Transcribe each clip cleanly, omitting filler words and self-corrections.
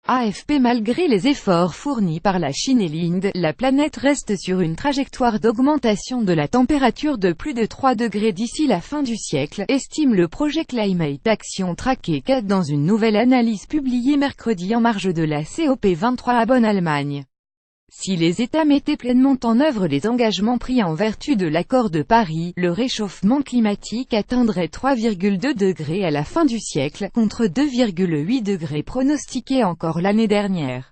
AFP. Malgré les efforts fournis par la Chine et l'Inde, la planète reste sur une trajectoire d'augmentation de la température de plus de 3 degrés d'ici la fin du siècle, estime le projet Climate Action Tracker 4 dans une nouvelle analyse publiée mercredi en marge de la COP23 à Bonn, Allemagne. Si les États mettaient pleinement en œuvre les engagements pris en vertu de l'accord de Paris, le réchauffement climatique atteindrait 3,2 degrés à la fin du siècle, contre 2,8 degrés pronostiqués encore l'année dernière.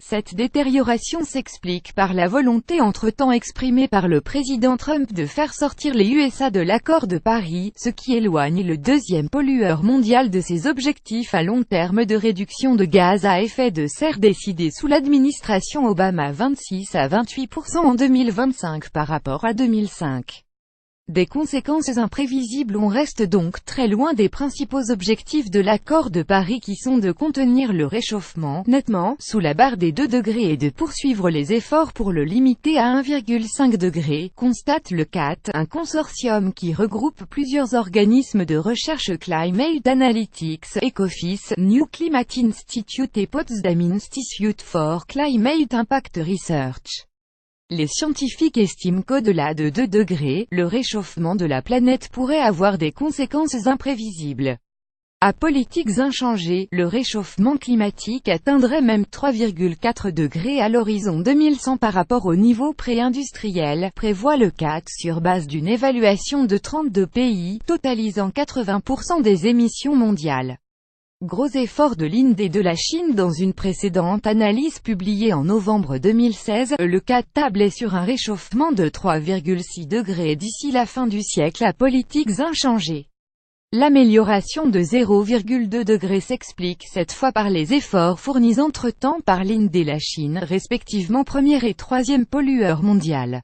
Cette détérioration s'explique par la volonté entre-temps exprimée par le président Trump de faire sortir les USA de l'accord de Paris, ce qui éloigne le deuxième pollueur mondial de ses objectifs à long terme de réduction de gaz à effet de serre décidés sous l'administration Obama, 26 à 28% en 2025 par rapport à 2005. Des conséquences imprévisibles. On reste donc très loin des principaux objectifs de l'accord de Paris qui sont de contenir le réchauffement nettement sous la barre des 2 degrés et de poursuivre les efforts pour le limiter à 1,5 degré, constate le CAT, un consortium qui regroupe plusieurs organismes de recherche: Climate Analytics, Ecofys, New Climate Institute et Potsdam Institute for Climate Impact Research. Les scientifiques estiment qu'au-delà de 2 degrés, le réchauffement de la planète pourrait avoir des conséquences imprévisibles. À politiques inchangées, le réchauffement climatique atteindrait même 3,4 degrés à l'horizon 2100 par rapport au niveau pré-industriel, prévoit le CAT sur base d'une évaluation de 32 pays, totalisant 80% des émissions mondiales. Gros effort de l'Inde et de la Chine. Dans une précédente analyse publiée en novembre 2016, le CAT tablait sur un réchauffement de 3,6 degrés d'ici la fin du siècle à politiques inchangées. L'amélioration de 0,2 degrés s'explique cette fois par les efforts fournis entre-temps par l'Inde et la Chine, respectivement premier et troisième pollueur mondial.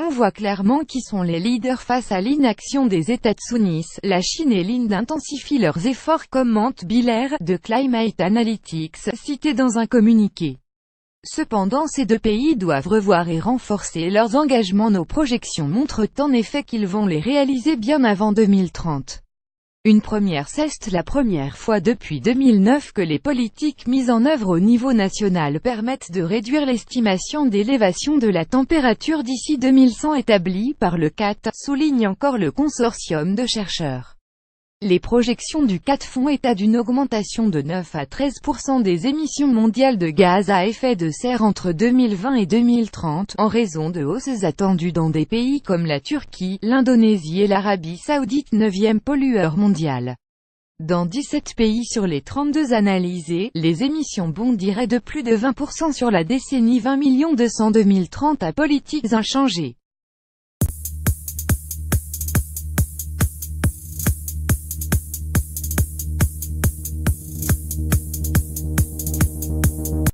On voit clairement qui sont les leaders face à l'inaction des États sunnites. La Chine et l'Inde intensifient leurs efforts, commente Biller, de Climate Analytics, cité dans un communiqué. Cependant, ces deux pays doivent revoir et renforcer leurs engagements. Nos projections montrent en effet qu'ils vont les réaliser bien avant 2030. Une première. C'est la première fois depuis 2009 que les politiques mises en œuvre au niveau national permettent de réduire l'estimation d'élévation de la température d'ici 2100 établie par le CAT, souligne encore le consortium de chercheurs. Les projections du CAT font état d'une augmentation de 9 à 13% des émissions mondiales de gaz à effet de serre entre 2020 et 2030, en raison de hausses attendues dans des pays comme la Turquie, l'Indonésie et l'Arabie Saoudite, 9e pollueur mondial. Dans 17 pays sur les 32 analysés, les émissions bondiraient de plus de 20% sur la décennie 20 200 2030 à politiques inchangées.